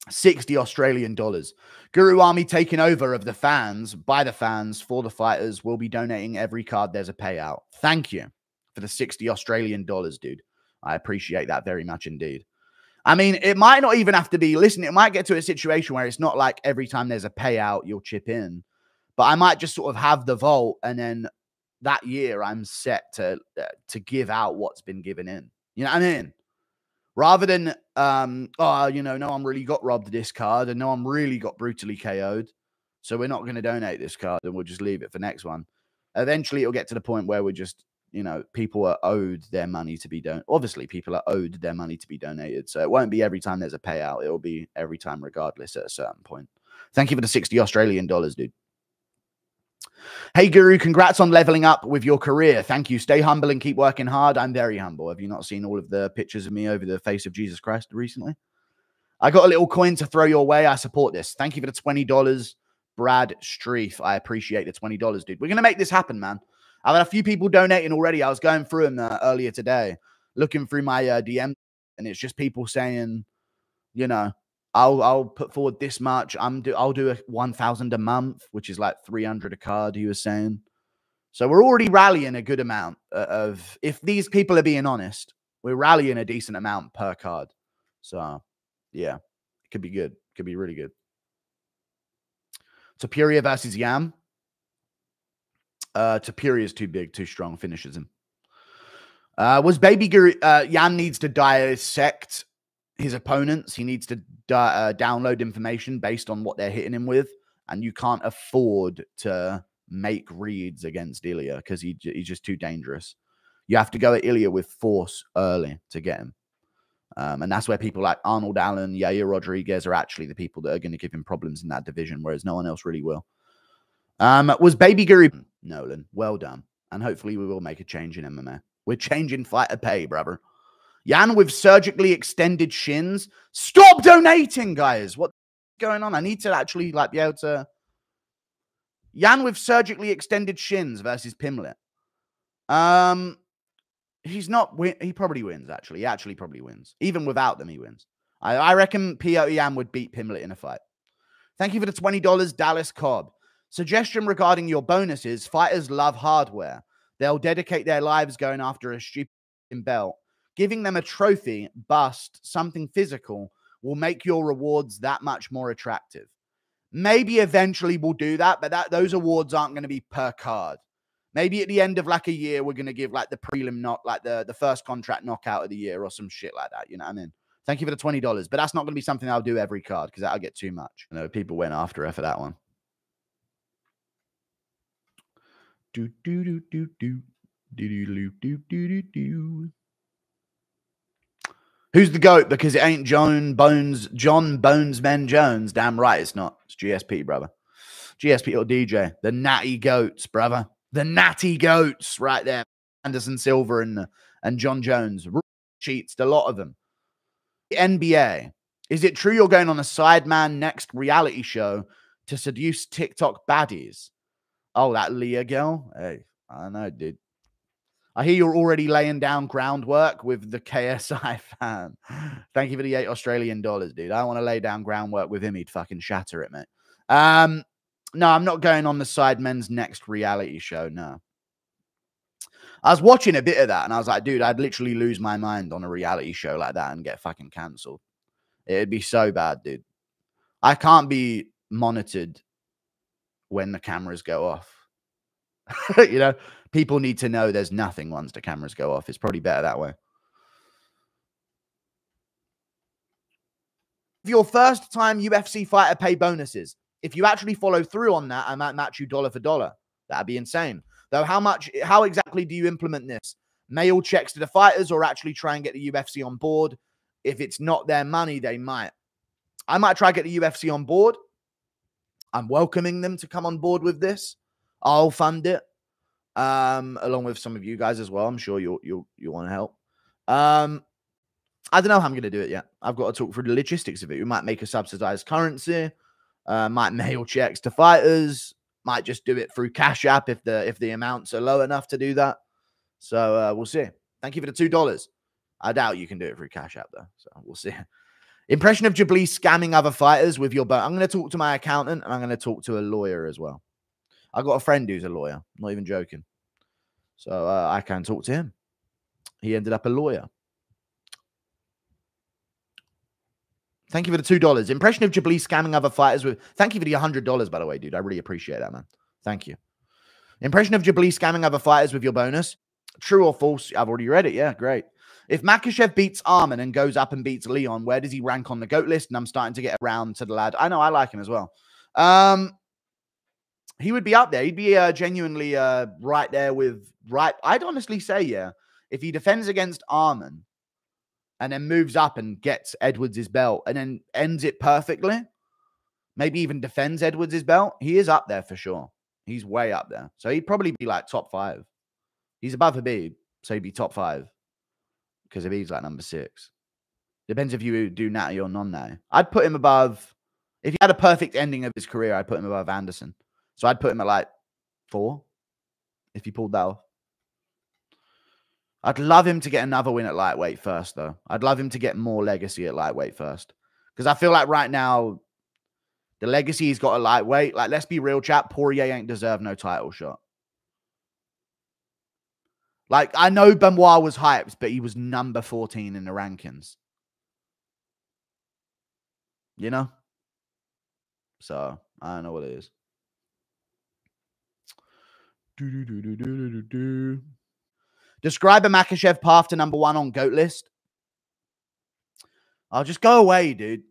$60 Australian. Guru Army taking over of the fans, by the fans, for the fighters, will be donating every card there's a payout. Thank you for the $60 Australian, dude. I appreciate that very much indeed. I mean, it might not even have to be, listen, it might get to a situation where it's not like every time there's a payout, you'll chip in. But I might just sort of have the vault, and then that year I'm set to give out what's been given in. You know what I mean? Rather than, oh, you know, no one really got robbed this card and no one really got brutally KO'd. So we're not going to donate this card and we'll just leave it for next one. Eventually it'll get to the point where we're just, you know, people are owed their money to be donated. Obviously, people are owed their money to be donated. So it won't be every time there's a payout. It'll be every time regardless at a certain point. Thank you for the $60 Australian, dude. Hey, Guru, congrats on leveling up with your career. Thank you. Stay humble and keep working hard. I'm very humble. Have you not seen all of the pictures of me over the face of Jesus Christ recently? I got a little coin to throw your way. I support this. Thank you for the $20, Brad Streef. I appreciate the $20, dude. We're going to make this happen, man. I've had a few people donating already. I was going through them earlier today, looking through my DM, and it's just people saying, you know, I'll put forward this much. I'll do a 1,000 a month, which is like 300 a card, he was saying. So we're already rallying a good amount of, if these people are being honest, we're rallying a decent amount per card. So yeah, it could be good. It could be really good. Topuria versus Yam. Topuria's too big, too strong, finishes him. Was Baby Guru, Yam needs to dissect his opponents. He needs to download information based on what they're hitting him with, and you can't afford to make reads against Ilya because he's just too dangerous. You have to go at Ilya with force early to get him, and that's where people like Arnold Allen, Yair Rodriguez are actually the people that are going to give him problems in that division, whereas no one else really will. Was Baby Guru Nolan? Well done, and hopefully we will make a change in MMA. We're changing fighter pay, brother. Yan with surgically extended shins. Stop donating, guys. What's going on? I need to actually like be able to. Yan with surgically extended shins versus Pimlet. He's not. He probably wins. Actually, he actually probably wins. Even without them, he wins. I reckon P.O. Yan would beat Pimlet in a fight. Thank you for the $20, Dallas Cobb. Suggestion regarding your bonuses: fighters love hardware. They'll dedicate their lives going after a stupid belt. Giving them a trophy, bust, something physical will make your rewards that much more attractive. Maybe eventually we'll do that, but those awards aren't going to be per card. Maybe at the end of like a year, we're going to give like the prelim knock, like the first contract knockout of the year or some shit like that. You know what I mean? Thank you for the $20, but that's not going to be something I'll do every card because that'll get too much. You know, people went after her for that one. Do do do do do do do do do do. Who's the GOAT? Because it ain't John Bonesman Jones. Damn right it's not. It's GSP, brother. GSP or DJ. The natty goats, brother. The natty goats right there. Anderson Silva and John Jones. Cheats, a lot of them. NBA. Is it true you're going on a Sideman Next reality show to seduce TikTok baddies? Oh, that Leah girl? Hey, I don't know, dude. I hear you're already laying down groundwork with the KSI fan. Thank you for the $8 Australian, dude. I want to lay down groundwork with him. He'd fucking shatter it, mate. No, I'm not going on the Sidemen's Next reality show, no. I was watching a bit of that, and I was like, dude, I'd literally lose my mind on a reality show like that and get fucking cancelled. It'd be so bad, dude. I can't be monitored when the cameras go off. You know, people need to know there's nothing once the cameras go off. It's probably better that way. Your first time UFC fighter pay bonuses. If you actually follow through on that, I might match you dollar for dollar. That'd be insane. Though how exactly do you implement this? Mail checks to the fighters or actually try and get the UFC on board? If it's not their money, they might. I might try to get the UFC on board. I'm welcoming them to come on board with this. I'll fund it. Along with some of you guys as well. I'm sure you'll want to help. I don't know how I'm going to do it yet. I've got to talk through the logistics of it. We might make a subsidized currency. Might mail checks to fighters. Might just do it through Cash App if the amounts are low enough to do that. So we'll see. Thank you for the $2. I doubt you can do it through Cash App though. So we'll see. Impression of Jabli scamming other fighters with your I'm going to talk to my accountant and I'm going to talk to a lawyer as well. I got a friend who's a lawyer. I'm not even joking. So I can talk to him. He ended up a lawyer. Thank you for the $2. Impression of Jabli scamming other fighters with... Thank you for the $100, by the way, dude. I really appreciate that, man. Thank you. Impression of Jabli scamming other fighters with your bonus. True or false? I've already read it. Yeah, great. If Makhachev beats Arman and goes up and beats Leon, where does he rank on the GOAT list? And I'm starting to get around to the lad. I know, I like him as well. He would be up there. He'd be genuinely right there with... I'd honestly say, yeah, if he defends against Arman and then moves up and gets Edwards' belt and then ends it perfectly, maybe even defends Edwards' belt, he is up there for sure. He's way up there. So he'd probably be like top 5. He's above Khabib, so he'd be top 5. Because Khabib's like number 6. Depends if you do natty or non-natty. I'd put him above... If he had a perfect ending of his career, I'd put him above Anderson. So I'd put him at like 4 if he pulled that off. I'd love him to get another win at lightweight first, though. I'd love him to get more legacy at lightweight first. Because I feel like right now, the legacy he's got at lightweight, like, let's be real, chat, Poirier ain't deserved no title shot. Like, I know Benoit was hyped, but he was number 14 in the rankings. You know? So, I don't know what it is. Describe a Makhachev path to number 1 on GOAT list. I'll just go away, dude.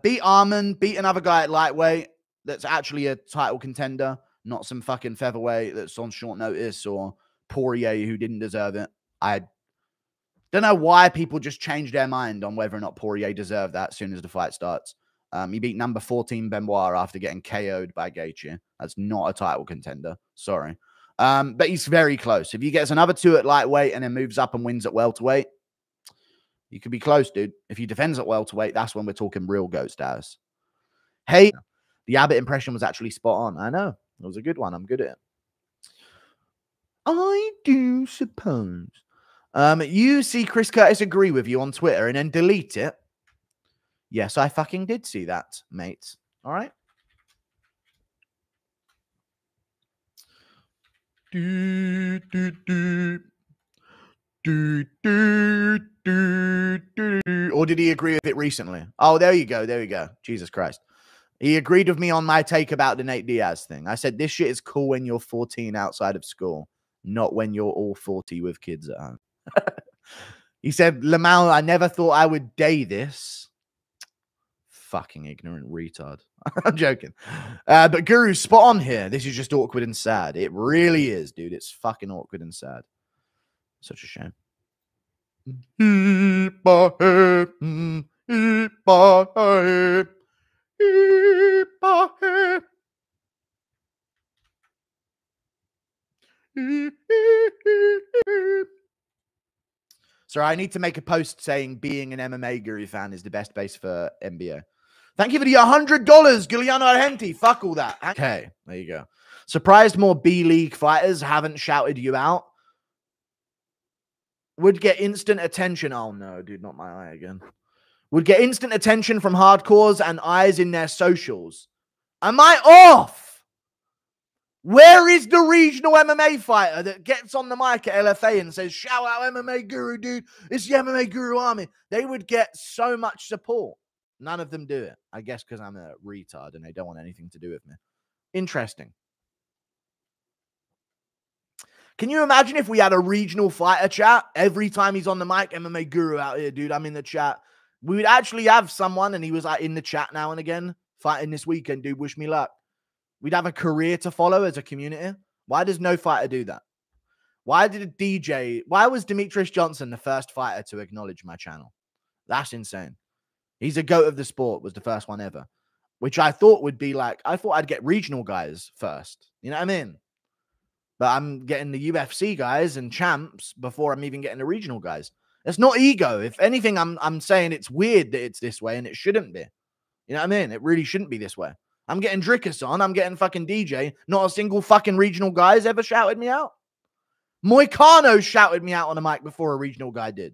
Beat Arman, beat another guy at lightweight that's actually a title contender, not some fucking featherweight that's on short notice or Poirier who didn't deserve it. I don't know why people just change their mind on whether or not Poirier deserved that as soon as the fight starts. He beat number 14 Benoit after getting KO'd by Gaethje. That's not a title contender. Sorry. But he's very close. If he gets another 2 at lightweight and then moves up and wins at welterweight, he could be close, dude. If he defends at welterweight, that's when we're talking real GOAT status. Hey, the Abbott impression was actually spot on. I know. It was a good one. I'm good at it. I do suppose. You see Chris Curtis agree with you on Twitter and then delete it. Yes, I fucking did see that, mate. All right. Or did he agree with it recently? Oh, there you go. There you go. Jesus Christ. He agreed with me on my take about the Nate Diaz thing. I said, this shit is cool when you're 14 outside of school, not when you're all 40 with kids at home. He said, Lamau, I never thought I would day this. Fucking ignorant retard. I'm joking. But Guru's spot on here. This is just awkward and sad. It really is, dude. It's fucking awkward and sad. Such a shame. Sorry, I need to make a post saying being an MMA Guru fan is the best base for NBA. Thank you for the $100, Giuliano Argenti. Fuck all that. Okay, there you go. Surprised more B-League fighters haven't shouted you out. Would get instant attention. Oh, no, dude, not my eye again. Would get instant attention from hardcores and eyes in their socials. Am I off? Where is the regional MMA fighter that gets on the mic at LFA and says, shout out MMA Guru, dude. It's the MMA Guru army. They would get so much support. None of them do it. I guess because I'm a retard and they don't want anything to do with me. Interesting. Can you imagine if we had a regional fighter chat every time he's on the mic? MMA Guru out here, dude. I'm in the chat. We would actually have someone and he was like in the chat now and again fighting this weekend, dude. Wish me luck. We'd have a career to follow as a community. Why does no fighter do that? Why did a DJ... Why was Demetrius Johnson the first fighter to acknowledge my channel? That's insane. He's a GOAT of the sport, was the first one ever. Which I thought would be like... I thought I'd get regional guys first. You know what I mean? But I'm getting the UFC guys and champs before I'm even getting the regional guys. It's not ego. If anything, I'm saying it's weird that it's this way and it shouldn't be. You know what I mean? It really shouldn't be this way. I'm getting Drickus on. I'm getting fucking DJ. Not a single fucking regional guy's ever shouted me out. Moicano shouted me out on a mic before a regional guy did.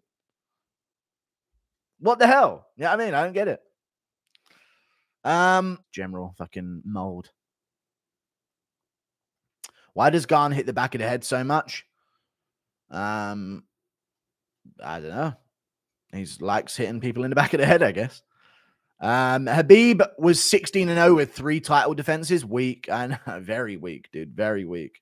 What the hell? Yeah, I mean, I don't get it. General fucking mold. Why does Garn hit the back of the head so much? I don't know. He likes hitting people in the back of the head, I guess. Khabib was 16-0 with 3 title defenses. Weak. And very weak, dude. Very weak.